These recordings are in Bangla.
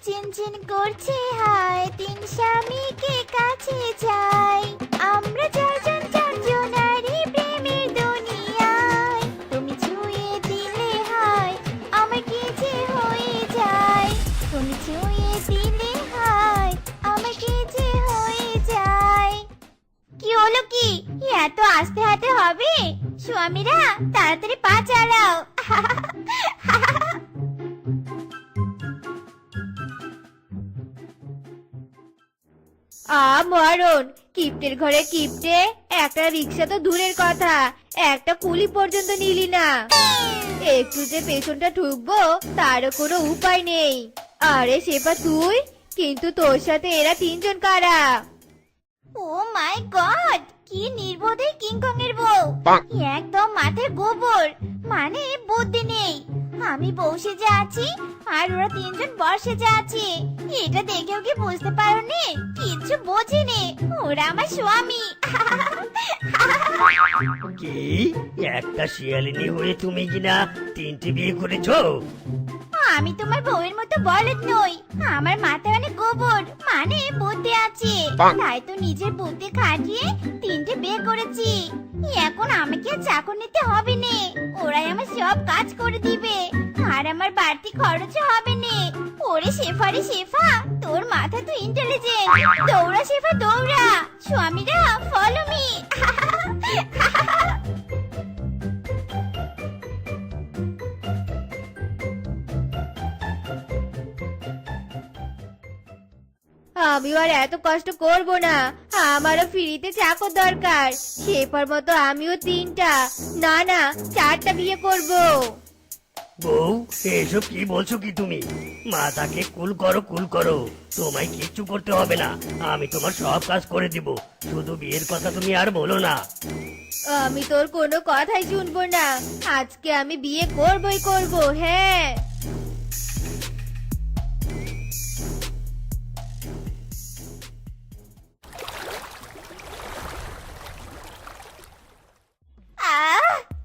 চিনচিন করছে হায় তিন স্বামীকে কাছে যাই আমরা চারজন চারজনারই প্রেমের দুনিয়ায় তুমি ছুঁয়ে দিলে হায় আমার কি যে হয়ে যায় তুমি ছুঁয়ে দিলে হায় আমার কি যে হয়ে যায় কি হলো কি এত আস্তে হাতে হবে স্বামীরা তাড়াতাড়ি পা চালাও মরণ কিপ্টের ঘরে কিপ্টে একটা রিক্সা তো দূরের কথা একটা কুলি পর্যন্ত নিলি না একটু যে পেছনটা ঠুকবো তারও কোনো উপায় নেই আরে সেপা তুই কিন্তু তোর সাথে এরা তিনজন কারা ও মাই গড কি নির্বোধের কিংকং এর বউ একদম মাথায় গোবর মানে বুদ্ধি নেই আমি বউ সেজে আছি আর ওরা তিনজন বর সেজে আছে এটা দেখেও কি বুঝতে পারোনি কিচ্ছু বোঝেনি ওরা আমার স্বামী কি একটা শিয়ালিনী হয়ে তুমি কিনা তিনটি বিয়ে করেছো? আমি তোমার বউয়ের মতো বলদ নই আমার মাথায় অনেক গোবর মানে বুদ্ধি আছে তাই তো নিজের বুদ্ধি খাটিয়ে তিনটে বিয়ে করেছি এখন আমাকে আর চাকর নিতে হবে না ওরাই আমার সব কাজ করে দিবে আর আমার বাড়তি খরচও হবে না ওরে শেফা রে শেফা তোর মাথা তো ইন্টেলিজেন্ট দৌড়া শেফা দৌড়া স্বামীরা ফলো মি আমি আর এত কষ্ট করব না আমারও ফ্রিতে চাকর দরকার শেফার মতো আমিও তিনটা না না চারটা বিয়ে করব বউ এসব কি বলছো কি তুমি? মাথাকে কুল করো তোমায় কিচ্ছু করতে হবে না আমি তোমার সব কাজ করে দিব শুধু বিয়ের কথা তুমি আর বলো না। আমি তোর কোনো কথাই শুনবো না আজকে আমি বিয়ে করবই করব হ্যাঁ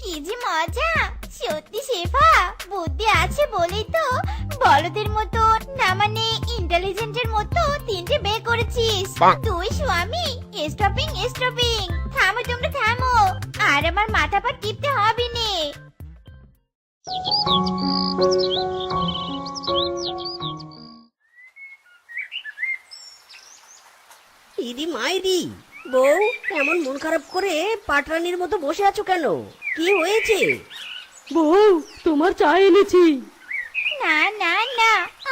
কি যে মজা সত্যি শেফা বুদ্ধি আছে বলেই তো বলদের মতো না মানে ইন্টেলিজেন্টের মতো তিনটে বিয়ে করেছিস তুই স্বামী স্টপিং থামো তোমরা থামো আর আমার মাথা পা টিপতে হবে না ইদি মাইদি বউ এমন মন খারাপ করে পাটরানির মতো বসে আছো কেন কি হয়েছে? বউ তোমার চা এনেছি। না না না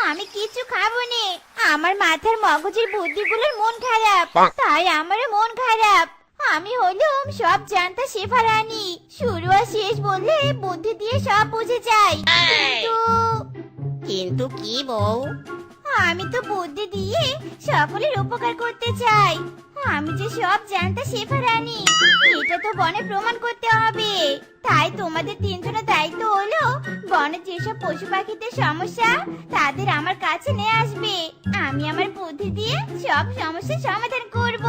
আমি কিছু খাবো না আমার মাথার মগজের বুদ্ধিগুলোর মন খারাপ তাই আমারও মন খারাপ আমি হলাম সব জানতা শেফা রানী শুরু আর শেষ বললে বুদ্ধি দিয়ে সব বুঝে যাই কিন্তু কি বউ? আমি তো বুদ্ধি দিয়ে সকলের উপকার করতে চাই আমি যে সব জানতা শেফা রানী এটা তো বনে প্রমাণ করতে হবে তাই তোমাদের তিনজনের দায়িত্ব হলো বনে যেসব পশু পাখিদের সমস্যা তাদের আমার কাছে নিয়ে আসবে আমি আমার বুদ্ধি দিয়ে সব সমস্যার সমাধান করব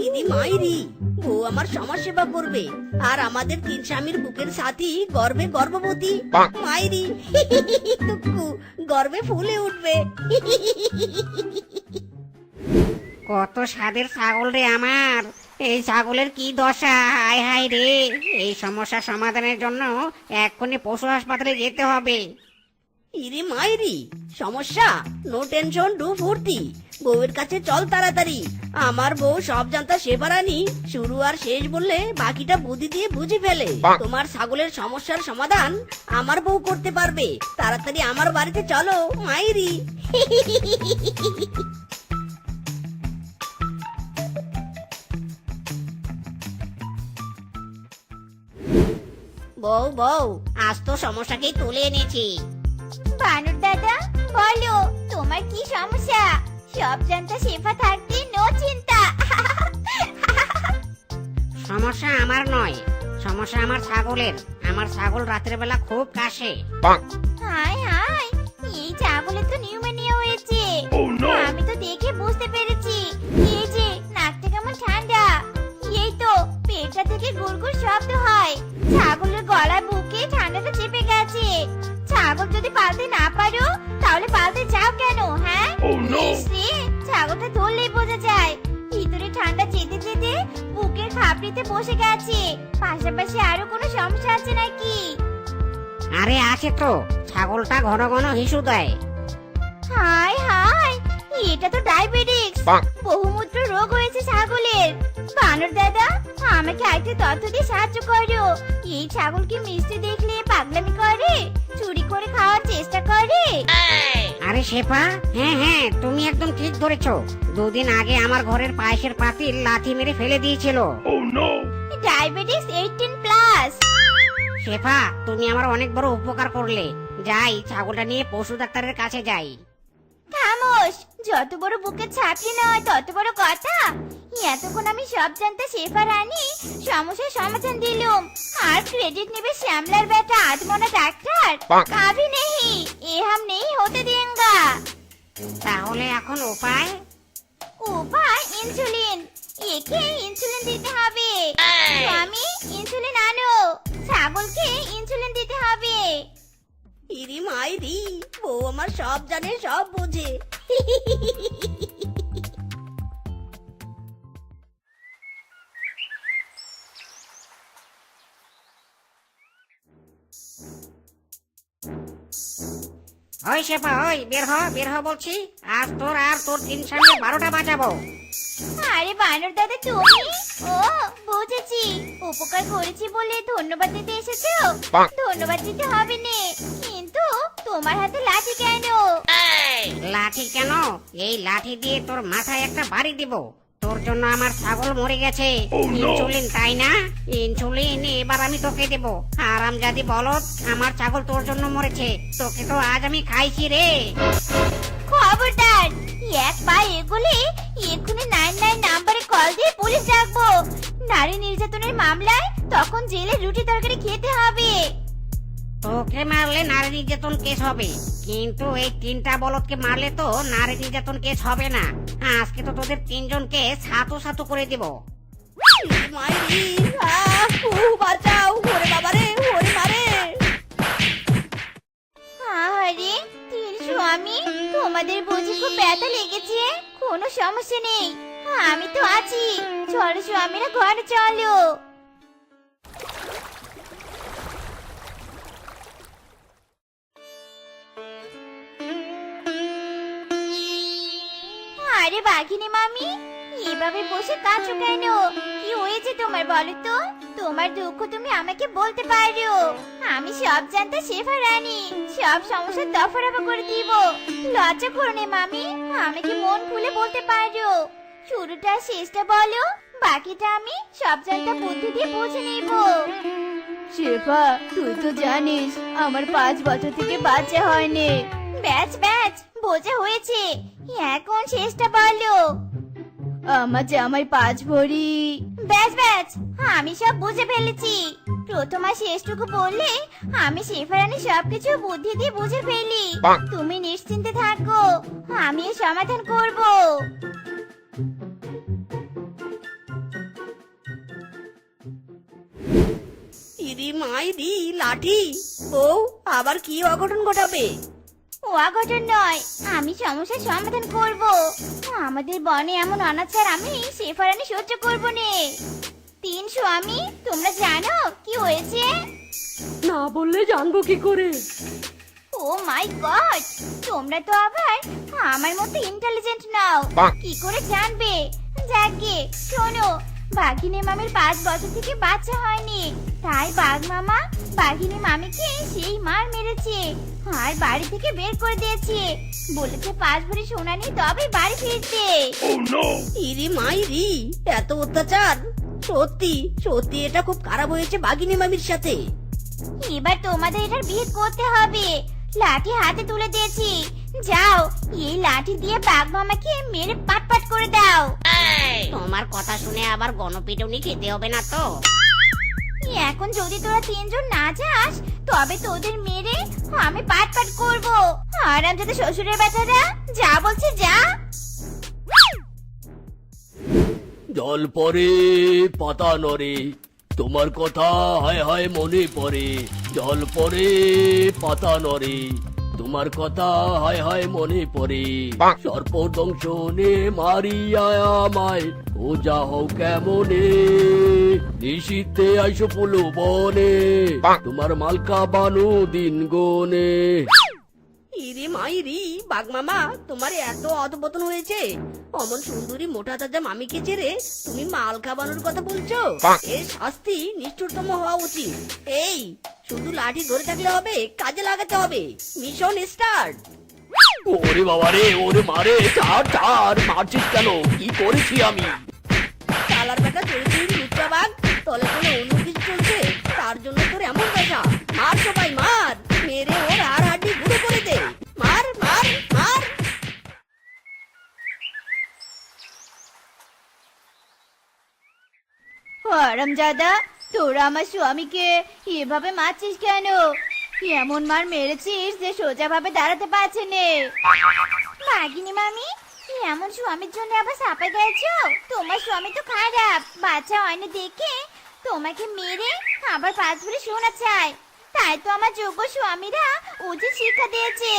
ইদি মাইরি বউ আমার সমাজ সেবা করবে আর আমাদের তিন স্বামীর বুকের সাথী গর্বে গর্ভবতী মাইরি টুকু গর্বে ফুলে উঠবে। কত স্বাদের ছাগল রে আমার এই ছাগলের কি দশা হায় হায় রে এই সমস্যা সমাধানের জন্য এক্ষুনি পশু হাসপাতালে যেতে হবে। ইরি মাইরি সমস্যা নো টেনশন ডু ফুর্তি বউয়ের কাছে চল তাড়াতাড়ি আমার বউ সব জানতা শেফা রানী শুরু আর শেষ বললে বাকিটা বুদ্ধি দিয়ে বুঝে ফেলে তোমার ছাগলের সমস্যার সমাধান আমার বউ করতে পারবে তাড়াতাড়ি আমার বাড়িতে চলো মাইরি। বউ বউ আজ তো সমস্যাকেই তুলে এনেছি। বানর দাদা বলো তোমার কি সমস্যা সব জানতা শেফা থাকতে নো চিন্তা সমস্যা আমার নয় সমস্যা আমার ছাগলের আমার ছাগল রাতের বেলা খুব কাশে। হায় হায় এই ছাগলের তো নিউমোনিয়া হয়েছে আমি তো দেখে বুঝতে পেরেছি এই যে নাকটা কেমন ঠান্ডা এই তো পেটটা থেকে গুড়গুড় শব্দ হয় ছাগলের গলা বুকে ঠান্ডাটা চেপে গেছে ছাগল যদি পালতে না পারো তাহলে পালতে যাও কেন মাথা ধরলেই বোঝা যায় ভিতরে ঠান্ডা যেতে যেতে বুকের খাপড়িতে বসে গেছে। পাশাপাশি আরো কোনো সমস্যা আছে নাকি? আরে আছে তো, ছাগলটা ঘন ঘন হিসু দেয়। হাই হাই, এটা তো ডায়াবেটিস, বহুমূত্র রোগ হয়েছে ছাগলের। বানর দাদা, আমাকে আরেকটু তথ্য দিয়ে সাহায্য করো। এই ছাগল কি মিষ্টি দেখলে পাগলামি করে, চুরি করে খাওয়ার চেষ্টা করে? আরে শেফা, হ্যাঁ হ্যাঁ, তুমি একদম ঠিক ধরেছো। 2 দিন আগে আমার ঘরের পায়েসের পাতিল লাথি মেরে ফেলে দিয়েছিল। Diabetes 18 plus. শেফা, তুমি আমার অনেক বড় উপকার করলে। যাই, ছাগলটা নিয়ে পশু ডাক্তারের কাছে যাই। খামোশ, যত বড় বুকের ছাপড়ি নয় তত বড় কথা। এতক্ষণ আমি সব জানতে শেফা রানী সমস্যার সমাধান দিলুম, আর ক্রেডিট নেবে শ্যামলার বেটা আধমনা ডাক্তার। কাভি নেহি, এ হাম নেই হতে দেঙ্গা। তাহলে এখন উপায়? উপায় ইনসুলিন, একে ইনসুলিন দিতে হবে। স্বামী, ইনসুলিন আনো, ছাগলকে ইনসুলিন দিতে হবে। ইরি মাইরি, বউ আমার সব জানে, সব বোঝে। ওই শেফা, ওই বের হ বলছি। আজ তোর আর তোর তিন সামনে 12টা বাজাবো। আরে বানর দাদা তুমি? ও বুঝেছি, উপকার করেছি বলে ধন্যবাদ দিতে এসেছো। ধন্যবাদ দিতে হবে না, কিন্তু তোমার হাতে লাঠি কেন? লাঠি কেন? এই লাঠি দিয়ে তোর মাথায় একটা বাড়ি দিব। তোর জন্য আমার ছাগল মরে গেছে। ইনসুলিন, তাই না? ইনসুলিন এবার আমি তোকে দেব। হারামজাদি বলদ, আমার ছাগল তোর জন্য মরেছে। তোকে তো আজ আমি খাইছি রে। খবরদার, এক পা এগোলে এক্ষুনি 99 নাম্বারে কল দিয়ে পুলিশ ডাকবো। নারী নির্যাতনের মামলায় তখন জেলে রুটি তরকারি খেতে হবে। তোকে মারলে নারী নির্যাতন কেস হবে, কিন্তু এই 3টা বলদকে মারলে তো নারী নির্যাতন কেস হবে না। আজকে তো তোদের 3জনকে ছাতু ছাতু করে দিব। ইরি মাইরি, বাঁচাও, ওরে বাবারে, ওরে মারে। আরে তিন স্বামী, তোমাদের বুঝি খুব ব্যথা লেগেছে? কোনো সমস্যা নেই, আমি তো আছি। চলো স্বামীরা, ঘরে চলো। আরে বাঘিনী মামি, এভাবে বসে কাঁদছো কেন? কি হয়েছে তোমার বলো তো? তোমার দুঃখ তুমি আমাকে বলতে পারো। আমি সব জানতা শেফা রানী, সব সমস্যা দফারফা করে দিব। লজ্জা করো না মামি, আমাকে মন খুলে বলতে পারো। শুরুটা শেষটা বলো, বাকিটা আমি সব জানতা বুদ্ধি দিয়ে বুঝে নেব। শেফা, তুই তো জানিস আমার 5 বছর থেকে বাচ্চা হয়নি। ব্যাচ ব্যাচ, বোঝা হয়েছে, এখন শেষটা বলো। আমার জামাই 5 ভরি। ব্যাস ব্যাস, আমি সব বুঝে ফেলেছি। প্রথম আর শেষটুকু বললে আমি শেফারানি সবকিছু বুদ্ধি দিয়ে বুঝে ফেলি। তুমি নিশ্চিন্তে থাকো, আমি এর সমাধান করব। ইরি মাইরি, লাঠি! বউ আবার কি অঘটন ঘটাবে? ও অঘটন নয়, আমি সমস্যার সমাধান করব। আমাদের বনে এমন অনাচার আমি শেফারানি সহ্য করব না। 3 স্বামী, তোমরা জানো কি হয়েছে? না বললে জানবো কি করে? ও মাই গড, তোমরা তো আবার আমার মতো ইন্টেলিজেন্ট নাও, কি করে জানবে? যাকে শোনো, বাঘিনী মামির 5 বছর থেকে বাচ্চা হয়নি, তাই বাঘ মামা বাঘিনী মামিকে সেই মার মেরেছে আর বাড়ি থেকে বের করে দিয়েছে। বলেছে 5 ভরি সোনা নিয়ে তবে বাড়ি ফিরতে। ইরি মাইরি, এত অত্যাচার! সত্যি সত্যি এটা খুব খারাপ হয়েছে বাঘিনী মামির সাথে। এবার তোমাদের এটার বিয়ে করতে হবে। লাঠি হাতে তুলে দিয়েছি, যাও এই লাঠি দিয়ে বাঘ মামাকে মেরে পাট পাট করে দাও। তোমার কথা শুনে আবার গণপিটুনি খেতে হবে না তো? এখন যদি তোরা 3 জন না যাস, তবে তোদের মেরে আমি পাট পাট করবো। আরাম যাতে শ্বশুরের বেটারা, যা বলছে যা। জল পরে পাতা নড়ে, তোমার কথা হায় হায় মনে পড়ে। জল পরে পাতা নড়ে, তোমার কথা হায় হায় মনে পড়ে সর্প দংশনে মারিয়া আমায় ও যা হও কেমনে নিশীতে আইসো পুলু বনে তোমার মালকা বানু দিন গোনে। ইরে মাইরি বাঘ মামা, তোমার এত অধপতন হয়েছে? অমন সুন্দরী মোটা তাজা মামিকে ছেড়ে তুমি মাল খাবানোর কথা বলছো? এর শাস্তি নিষ্ঠুরতম হওয়া উচিত। এই শুধু লাঠি ধরে থাকলে হবে, কাজে লাগাতে হবে। Mission start. ওরে বাবা রে, ওরে মারে, ছাড় ছাড়, মারছিস কেন? কি করেছি আমি? চালার বেটা চলছে লুচ্চা বাঘ, তলে তলে অন্য কিছু চলছে, তার জন্য তোর এমন দশা। মার সবাই মার, মেরে ওর আর হাড্ডি গুঁড়ো করে দে। মার মার মার। হারামজাদা, তোরা আমার স্বামীকে এভাবে মারছিস কেন? এমন মার মেরেছিস যে সোজা ভাবে দাঁড়াতে পারছে নে। মাগিনি মামি, এমন স্বামীর জন্য আবার সাপে গেছো? তোমার স্বামী তো খারাপ, বাচ্চা হয়নি দেখে তোমাকে মেরে আবার 5 ভরি সোনা চায়। তাই তো আমার যোগ্য স্বামীরা উচিত শিক্ষা দিয়েছে।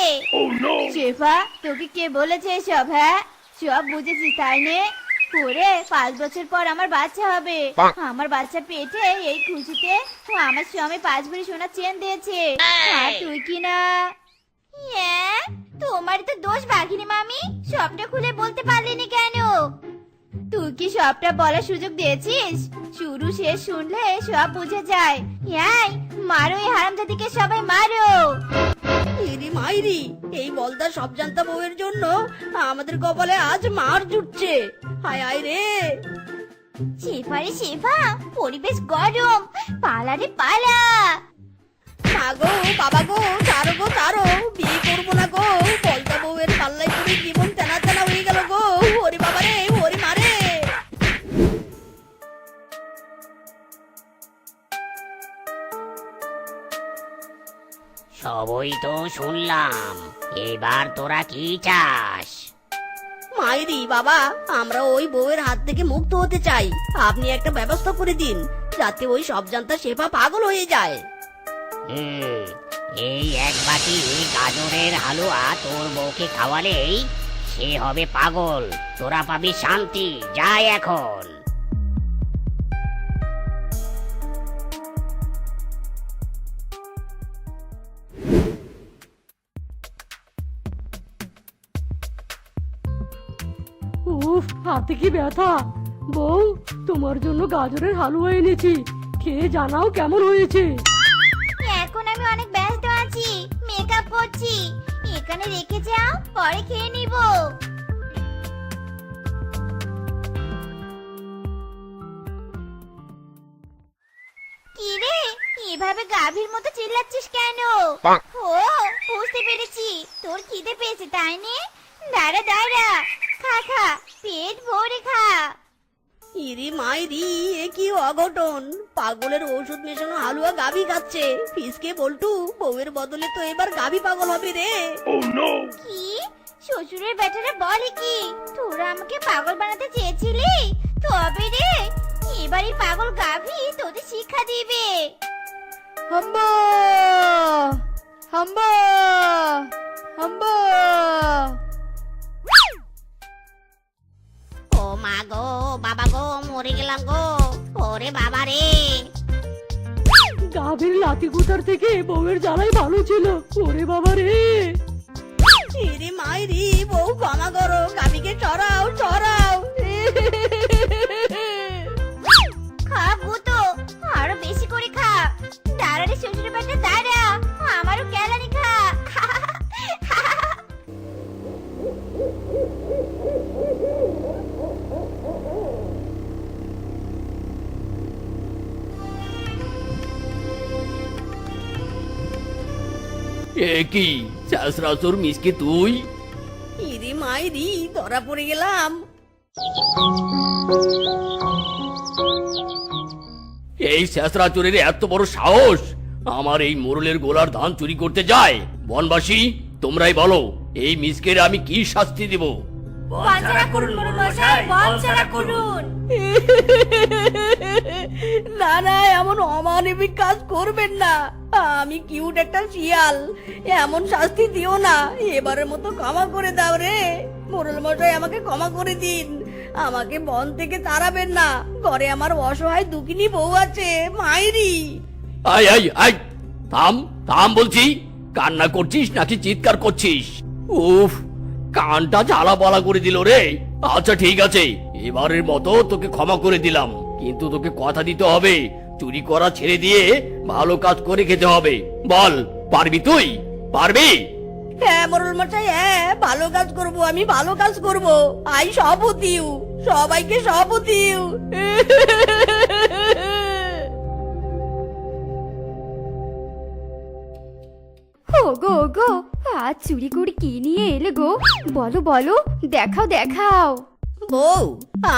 শেফা, তোকে কে বলেছে এসব? হ্যাঁ, সব বুঝেছিস তাই নে? ওরে 5 বছর পর আমার বাচ্চা হবে, আমার বাচ্চা পেটে এই খুশিতে ও আমার স্বামী 5 ভরি সোনা চেন দিয়েছে, আর তুই কি না? তোমারই তো দোষ বাঘিনী মামি, সবটা খুলে বলতে পারলিনি কেন? তুই কি সবটা বলার সুযোগ দিয়েছিস? শুরু শেষ শুনলে সব বুঝে যায়। এই মারো এই হারামজাদিকে, সবাই মারো। ইরি মাইরি, এই বলদা সব জানতা বউয়ের জন্য আমাদের কপালে আজ মার জুটছে। হায় হায় রে। শেফারে শেফা, পরিবেশ গরম, পালা রে পালা। মা গো, বাবা গো, তারো গো তারো, বিয়ে করবো না গো। বলদা বউয়ের পাল্লাই পড়ে জীবন তেনা তেনা হয়ে গেল গো। ওরে বাবা রে, ওরে মারে। সবই তো শুনলাম, এবার তোরা কি চাস? মাইরি বাবা, আমরা ওই বউয়ের হাত থেকে মুক্ত হতে চাই। আপনি একটা ব্যবস্থা করে দিন, যাতে ওই সব জানতা শেফা পাগল হয়ে যায়। এই এক বাটি গাজরের হালুয়া তোর বউকে খাওয়ালেই সে হবে পাগল। তোরা পাবি শান্তি। যাই এখন। উফ, হাতে কি ব্যথা! বউ, তোমার জন্য গাজরের হালুয়া এনেছি, খেয়ে জানাও কেমন হয়েছে। এখন আমি অনেক ব্যস্ত আছি, মেকআপ করছি। এখানে রেখে যাও, পরে খেয়ে নিব। কি রে, এভাবে গাভীর মতো চিল্লাচ্ছিস কেন? ও, বুঝতে পেরেছি, তোর খিদে পেয়েছে তাই নে? দাঁড়া দাঁড়া, খা খা, পেট ভরে খা। ইরি মাইরি, এ কি অঘটন! পাগলের ঔষধ মেশানো হালুয়া গাভী খাচ্ছে। ফিসকে বল্টু, বউয়ের বদলে তো এবার গাভী পাগল হবে রে। কি শ্বশুরের বেটারা বলে কি তোরা আমাকে পাগল বানাতে চেয়েছিলি? তবে রে, এবারই পাগল গাভী তোদের শিক্ষা দিবে। হাম্বা হাম্বা হাম্বা। ও মা গো, বাবা গো, মরে গেলাম গো। ওরে বাবা রে। গাভীর লাথি গুতার থেকে বউয়ের জ্বালাই ভালো ছিল। ওরে বাবা রে। ইরি মাইরি, বউ ক্ষমা করো, গাভীকে চড়াও চড়াও। খা ভূতো, আরো বেশি করে খা। দাঁড়া রে শ্বশুরের বেটা দাঁড়া, আমারও কেলানি খা। এ কি শেষরাসুর মিসকে তুই? ইরি মাইরি, ধরা পড়ে গেলাম। এই শেষরাচুরের এত বড় সাহস আমার এই মোরলের গোলার ধান চুরি করতে যায়? বনবাসী, তোমরাই বলো, এই মিসকের আমি কি শাস্তি দিব? বন ছাড়া করুন মোড়ল মশাই, বন ছাড়া করুন। না না, এমন অমানবিক কাজ করবেন না। আমি কিউট একটা শিয়াল, এমন শাস্তি দিও না। এবারের মতো ক্ষমা করে দাও রে মোড়ল মশাই, আমাকে ক্ষমা করে দিন। আমাকে বন থেকে তাড়াবেন না, ঘরে আমার অসহায় দুঃখিনী বউ আছে, মাইরি। আই আই আই, থাম থাম বলছি। কান্না করছিস নাকি চিৎকার করছিস? উফ, কানটা জ্বালা পালা করে দিল রে। আচ্ছা ঠিক আছে, এবারের মতো তোকে ক্ষমা করে দিলাম, কিন্তু তোকে কথা দিতে হবে চুরি করা ছেড়ে দিয়ে ভালো কাজ করে খেতে হবে। বল, পারবি তুই? পারবি? হ্যাঁ মোড়ল মশাই, হ্যাঁ ভালো কাজ করব, আমি ভালো কাজ করব। আই শপথ দিউ, সবাইকে শপথ দিউ। ওগো ওগো, আজ চুরি করে কি নিয়ে এলে গো? বলো বলো, দেখাও দেখাও। বউ,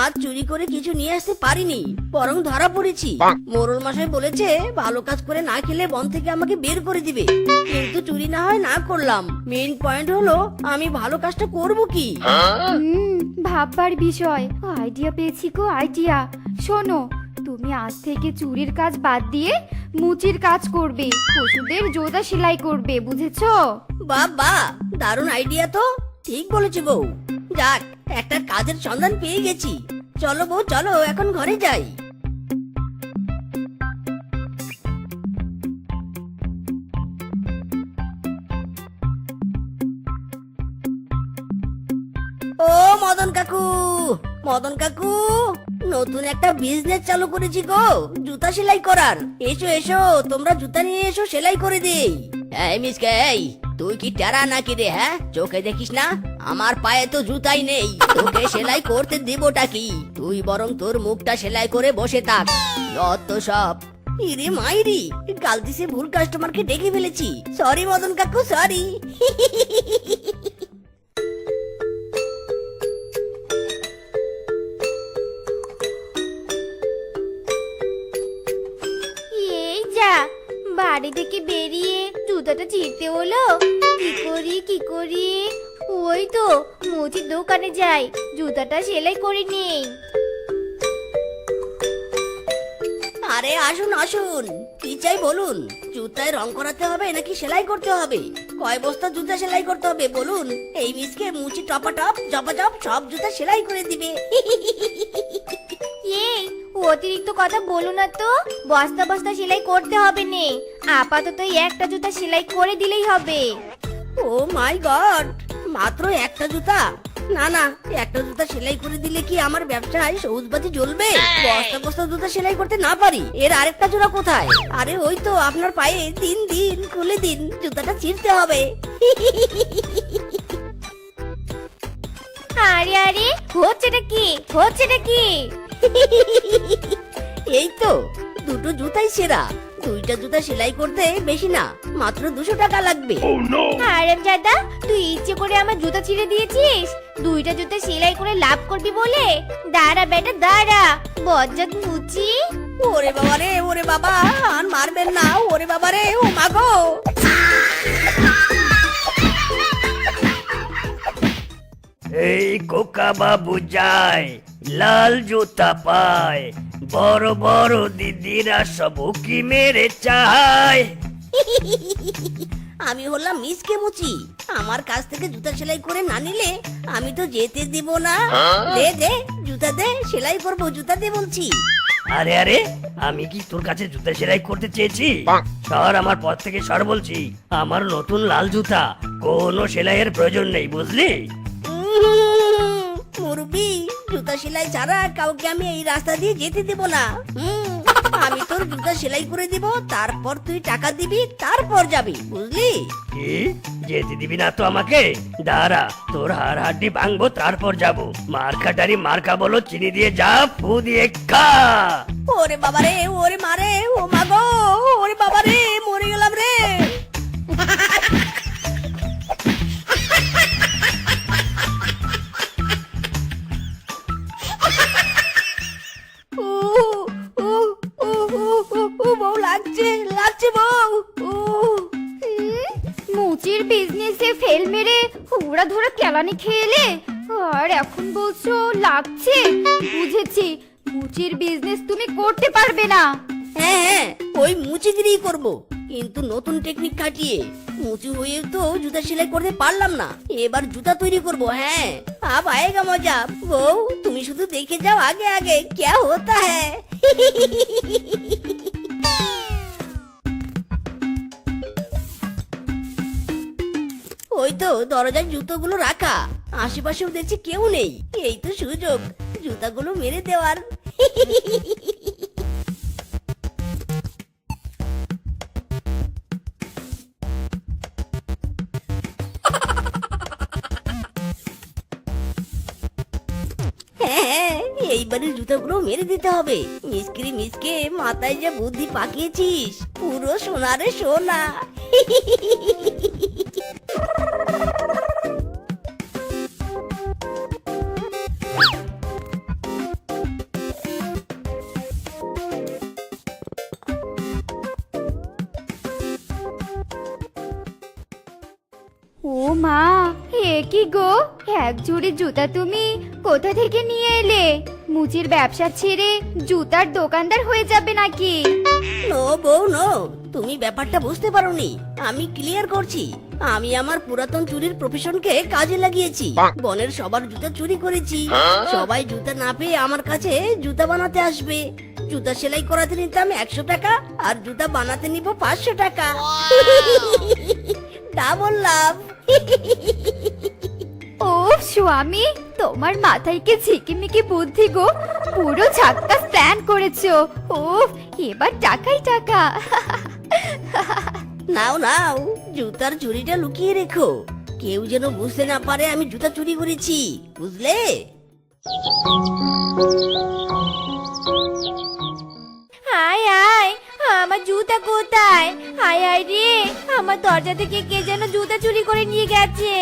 আজ চুরি করে কিছু নিয়ে আসতে পারিনি, বরং ধরা পড়েছি। মোড়ল মশাই বলেছে ভালো কাজ করে না খেলে বন থেকে আমাকে বের করে দিবে, কিন্তু চুরি না হয় না করলাম। মেইন পয়েন্ট হলো আমি ভালো কাজটা করব কি। ভাববার বিষয়। আইডিয়া পেয়েছি গো, আইডিয়া। শোনো, তুমি আজ থেকে চুরির কাজ বাদ দিয়ে মুচির কাজ করবে, পশুদের জোদা সেলাই করবে, বুঝেছো? বাবা, দারুণ আইডিয়া তো। ঠিক বলেছি বউ। যাক, একটা কাজের সন্ধান পেয়ে গেছি। চলো বউ, চলো এখন ঘরে যাই। ও মদন কাকু, মদন কাকু, নতুন একটা বিজনেস চালু করেছি গো, জুতা সেলাই করার। এসো এসো, তোমরা জুতা নিয়ে এসো, সেলাই করে দেই। এই মিসকে, এই তুই কি টেরা নাকি রে? হ্যাঁ, চোখে দেখিস না আমার পায়ে তো জুতাই নেই, তোকে সেলাই করতে দিবটা কি? তুই বরং তোর মুখটা সেলাই করে বসে থাক, যত সব। ইরে মাইরি, গালতি সে ভুল কাস্টমারকে ডেকে ফেলেছি। সরি মদন কাকু, সরি। এই যা, বাড়ি থেকে বেরিয়ে জুতাটা ছিঁড়তে হলো। কি করি? ওই তো মুচির দোকানে যাই, জুতাটা সেলাই করে নেই। আরে আসুন আসুন, কি চাই বলুন? জুতায় রং করাতে হবে নাকি সেলাই করতে হবে? কয় বস্তা জুতা সেলাই করতে হবে বলুন? এই মিসকে মুচি টপাটপ জপাজপ সব জুতা সেলাই করে দিবে। এই অতিরিক্ত কথা বলো না তো, বস্তা বস্তা সেলাই করতে হবে নে, আপাতত এই একটা জুতা সেলাই করে দিলেই হবে। ও মাই গড, মাত্র একটা জুতা? না না, একটা জুতা সেলাই করে দিলে কি আমার ব্যবসায় সবুজবাতি জ্বলবে? বস্তা বস্তা জুতা সেলাই করতে না পারি, এর আরেকটা জোড়া কোথায়? আরে ওই তো আপনার পায়ে, দিন দিন খুলে দিন, জুতাটা ছিঁড়তে হবে। আরে আরে, হচ্ছেটা কি? হচ্ছেটা কি? এই তো দুটো জুতাই সেরা। দুইটা জুতা সেলাই করতে বেশি না, মাত্র 200 টাকা লাগবে। হারামজাদা, তুই ইচ্ছে করে আমার জুতা ছিঁড়ে দিয়েছিস দুইটা জুতা সেলাই করে লাভ করবি বলে? দাঁড়া বেটা দাঁড়া, বজ্জাত মুচি। ওরে বাবা রে, ওরে বাবা, আর মারবেন না। ওরে বাবা রে, ও মাগো। এই কোকা বাবু যায়, লাল জুতা পায়, বড় বড় দিদিরা সব উকি মেরে চায়। আমি হলাম মিসকে মুচি, আমার কাছ থেকে জুতা সেলাই করে না নিলে আমি তো যেতে দিব না। দে দে জুতা দে, সেলাই করবো, জুতা দে বলছি। আরে আরে, আমি কি তোর কাছে জুতা সেলাই করতে চেয়েছি? সর আমার পথ থেকে সর বলছি। আমার নতুন লাল জুতা, কোনো সেলাইয়ের প্রয়োজন নেই, বুঝলি? মুরব্বি, জুতা সেলাই ছাড়া কাউকে আমি এই রাস্তা দিয়ে যেতে দেব না। আমি তোর জুতা সেলাই করে দিব, তারপর তুই টাকা দিবি, তারপর যাবি, বুঝলি? কি, যেতে দিবি না তো আমাকে? দাঁড়া, তোর হাড় হাড্ডি ভাঙবো, তারপর যাবো। মার্কাটারি মার্কা বলো, চিনি দিয়ে যা, ফু দিয়ে খা। ওরে বাবারে, ওরে মারে, ও মাগো, ওরে বাবারে, মরে গেলাম রে। বউ লাগছে, লাগছে বউ। মুচির বিজনেসে ফেল মেরে ওরা ধরে কেলানি খেলে আর এখন বলছো লাগছে? বুঝেছি, মুচির বিজনেস তুমি করতে পারবে না। হ্যাঁ হ্যাঁ, ওই মুচিগিরি করব, কিন্তু নতুন টেকনিক খাটিয়ে। মুচি হয়ে তো জুতা সেলাই করতে পারলাম না, এবার জুতা তৈরি করব। হ্যাঁ, আব আয়েগা মজা। বউ, তুমি শুধু দেখে যাও আগে আগে क्या होता है। ওই তো দরজায় জুতোগুলো রাখা, আশেপাশেও দেখছি কেউ নেই। এই তো সুযোগ জুতাগুলো মেরে দেওয়ার। হ্যাঁ, এইবারে জুতাগুলো মেরে দিতে হবে। মিসকিরি মিসকে মাথায় যে বুদ্ধি পাকিয়েছিস, পুরো সোনারে সোনা। ও মা, এ কি গো, এক জোড়ি জুতা তুমি কোথা থেকে নিয়ে এলে? মুচির ব্যবসা ছেড়ে জুতার দোকানদার হয়ে যাবে নাকি? নো বউ নো, তুমি ব্যাপারটা বুঝতে পারোনি। আমি ক্লিয়ার করছি, আমি আমার পুরাতন চুরির প্রফেশনকে কাজে লাগিয়েছি। বনের সবার জুতা চুরি করেছি। সবাই জুতা না পেয়ে আমার কাছে জুতা বানাতে আসবে। জুতা সেলাই করাতে নিতাম 100 টাকা, আর জুতা বানাতে নিব 500 টাকা। ডাবল লাভ। ও স্বামী, তোমার মাথায় কি ঝিকিমিকি বুদ্ধি গো, পুরো ঝাক্কাস প্ল্যান করেছো। ও, এবার টাকাই টাকা। নাও নাও, জুতার চুরিটা লুকিয়ে রেখো, কেউ যেন বুঝতে না পারে আমি জুতা চুরি করেছি, বুঝলে? হায় হায়, আমার জুতা কোথায়? হায় হায় রে, আমার দরজা থেকে কে যেন জুতা চুরি করে নিয়ে গেছে।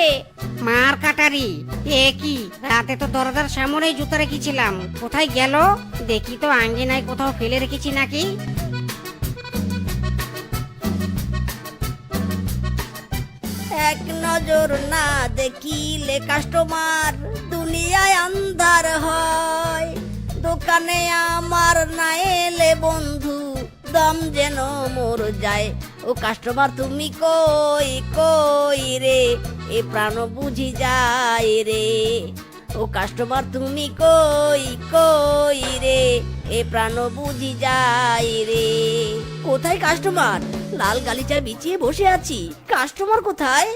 মার কাটারি, এ কি, রাতে তো দরজার সামনেই জুতা রেখেছিলাম, কোথায় গেল? দেখি তো আঙ্গিনায় কোথাও ফেলে রেখেছি নাকি। এক নজর না দেখিলে কাস্টমার দুনিয়ায় আন্ধার হয়। দোকানে আমার না এলে বন্ধু দম যেন মোর যায়। ও কাস্টমার তুমি কই কই রে, এ প্রাণ বুঝি যায় রে। ও কাস্টমার তুমি কই কই রে, এ প্রাণ বুঝি যায় রে। কোথায় কাস্টমার? লাল গালিচা বিছিয়ে বসে আছি, কাস্টমার কোথায়?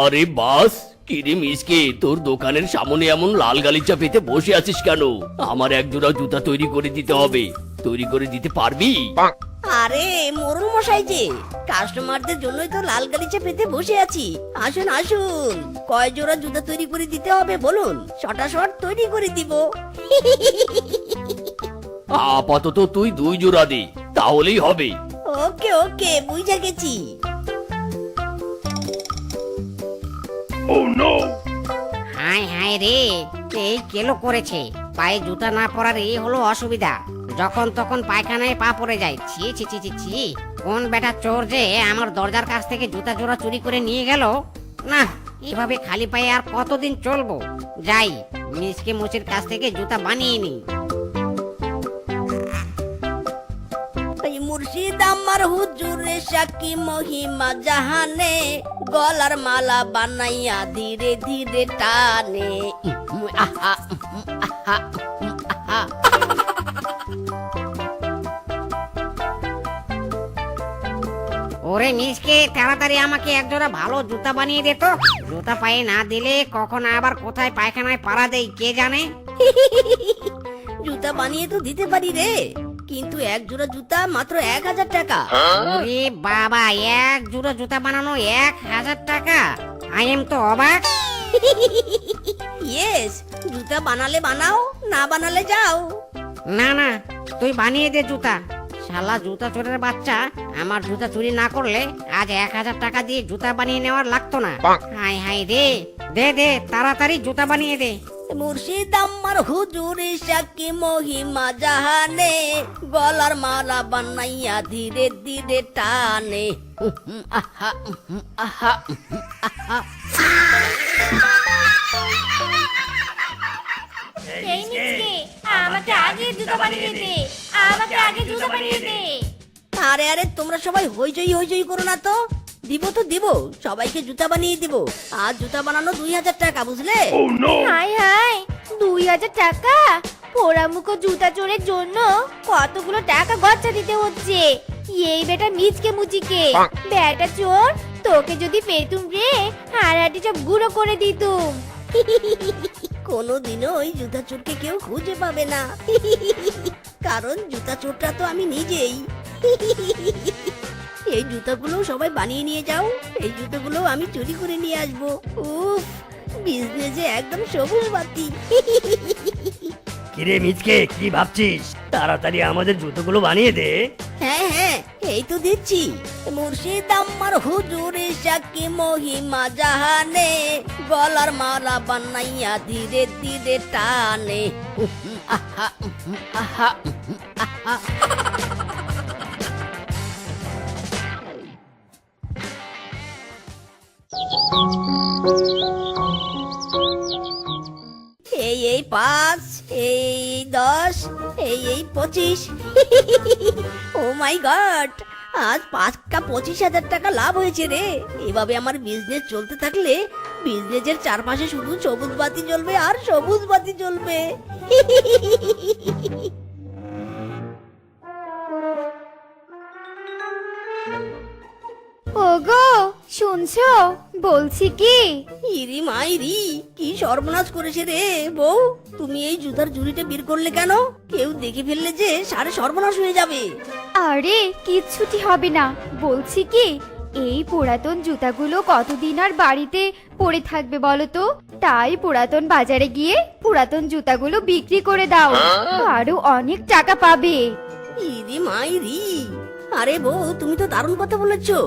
আরে বাস, কিরে মিসকে, তোর দোকানের সামনে এমন লাল গালিচা পেতে বসে আছিস কেন? আমার এক জোড়া জুতা তৈরি করে দিতে হবে, তৈরি করে দিতে পারবি? আরে মোরল মশাই যে, কাস্টমারদের জন্যই তো লাল গালিচা পেতে বসে আছি। আসুন আসুন, কয় জোড়া জুতা তৈরি করে দিতে হবে বলুন, শটাশট তৈরি করে দিব। আপাতত তুই 2 জোড়া দে, তাহলেই হবে। ওকে ওকে, বুঝে গেছি। হায় হায় রে, এই কেলো করেছে। পায়ে জুতা না পরার এই হলো অসুবিধা, যখন তখন পায়খানায় পা পড়ে যায়। ছি ছি ছি ছি ছি, কোন বেটা চোর যে আমার দরজার কাছ থেকে জুতা জোড়া চুরি করে নিয়ে গেল। না, এভাবে খালি পায়ে আর কতদিন চলবো? যাই, মিসকে মুচির কাছ থেকে জুতা বানিয়ে নিই। এই মুর্শিদ আমার হুজুরে সাকি মহিমা জাহানে, গলার মালা বানাইয়া ধীরে ধীরে টানে। আহা আহা আহা। ওরে মিসকে, তাড়াতাড়ি আমাকে একজোড়া ভালো জুতা বানিয়ে দে তো। জুতা পায়ে না দিলে কখন আবার কোথায় পায়খানায় পাড়া দেয় কে জানে। জুতা বানিয়ে তো দিতে পারি রে, কিন্তু এক জোড়া জুতা মাত্র 1000 টাকা। ওরে বাবা, এক জোড়া জুতা বানানো 1000 টাকা? আই এম তো অবাক। ইয়েস, জুতা বানালে বানাও, না বানালে যাও। না না, তুই বানিয়ে দে জুতা। শালা জুতা চোরের বাচ্চা, আমার জুতা চুরি না করলে আজ 1000 টাকা দিয়ে জুতা বানিয়ে নেওয়ার লাগতো না। হাই হাই রে, দে দে তাড়াতাড়ি জুতা বানিয়ে দে। মুর্শিদ আমার হুজুরে সাকি মহিমা জাহানে, গলার মালা বানাইয়া ধীরে ধীরে টানে। আহা আহা আহা। আমাকে আগে জুতা বানিয়ে দে, আমাকে আগে জুতা বানিয়ে দে। আরে আরে তোমরা সবাই হইচই হইচই করো না তো, দিব তো দিব, সবাইকে জুতা বানিয়ে দিব। আর জুতা বানানো 2000 টাকা, বুঝলে? হাই হাই, 2000 টাকা? পোড়ামুখো জুতা চোরের জন্য কতগুলো টাকা গচ্চা দিতে হচ্ছে। এই বেটা মিচকে মুচিকে, বেটা চোর, তোকে যদি পেতুম রে হাড়াটি সব গুঁড়ো করে দিতুম। কোনোদিনও ওই জুতা চোরকে কেউ খুঁজে পাবে না, কারণ জুতা চোরটা তো আমি নিজেই। এই জুতাগুলো সবাই বানিয়ে নিয়ে যাও, এই জুতোগুলো আমি চুরি করে নিয়ে আসবো। উফ, বিজনেসে একদম সবুজ বাতি। কিরে মিচকে, কি ভাবছিস? তাড়াতাড়ি আমাদের জুতোগুলো বানিয়ে দে। হ্যাঁ হ্যাঁ, এই তো দিচ্ছি। মুর্শিদ আমার হুজুরে শাকি মহিমা জাহানে, গলার মালা বানাইয়া ধীরে ধীরে টানে। আহা আহা আহা। এই 5, এই 10, এই 25। ও মাই গড, আজ 25,000 টাকা লাভ হয়েছে রে। এভাবে আমার বিজনেস চলতে থাকলে বিজনেসের চারপাশে শুধু সবুজ বাতি জ্বলবে আর সবুজ বাতি জ্বলবে। ওগো শুনছো, বলছি কি, ইরি মাইরি, কি সর্বনাশ করেছে রে বউ। তুমি এই জুতার ঝুড়িটা বের করলে কেন? কেউ দেখে ফেললে যে সারে সর্বনাশ হয়ে যাবে। আরে কিচ্ছুটি হবে না। বলছি কি, এই পুরাতন জুতাগুলো কতদিন আর বাড়িতে পড়ে থাকবে বলো তো? তাই পুরাতন বাজারে গিয়ে পুরাতন জুতাগুলো বিক্রি করে দাও, আরো অনেক টাকা পাবে। ইরি মাইরি, আরে বউ তুমি তো দারুণ কথা বলেছো,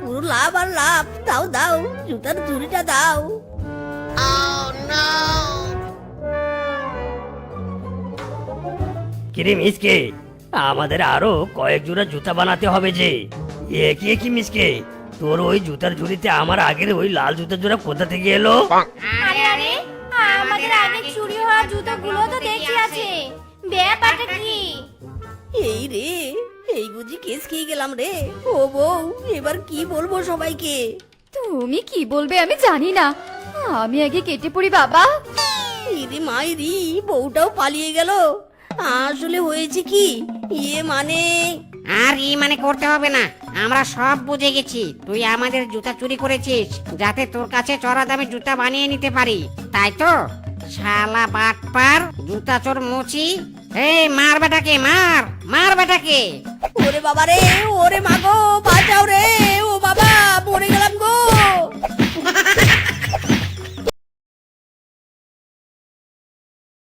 পুরো লাভ আর লাভ। দাও দাও, জুতার ঝুড়িটা দাও। কিরে মিচকে, আমাদের আরো কয়েক জোড়া জুতা বানাতে হবে যে। কি মিচকে, তোর ওই জুতার ঝুড়িতে আমার আগের ওই লাল জুতার জোড়া কোথা থেকে এলো? আরে আরে, আমাদের আগে চুরি হওয়া জুতোগুলো তো দেখি আছে, ব্যাপারটা কি? এই রে, এই বুঝি কেস খেয়ে গেলাম রে। ও বউ, এবার কি বলবো সবাইকে? তুমি কি বলবে আমি জানি না, আমি আগে কেটে পড়ি বাবা। ইরি মাইরি, বউটাও পালিয়ে গেল। আসলে হয়েছে কি, মানে আর মানে করতে হবে না, আমরা সব বুঝে গেছি। তুই আমাদের জুতা চুরি করেছিস যাতে তোর কাছে চড়া দামে জুতা বানিয়ে নিতে পারি, তাই তো? শালা বাটপার, জুতা চোর মুচি। এই মার বেটাকে, মার মার বেটাকে। ওরে বাবা রে, ওরে মাগো, বাঁচাও রে, ও বাবা, পড়ে গেলাম গো।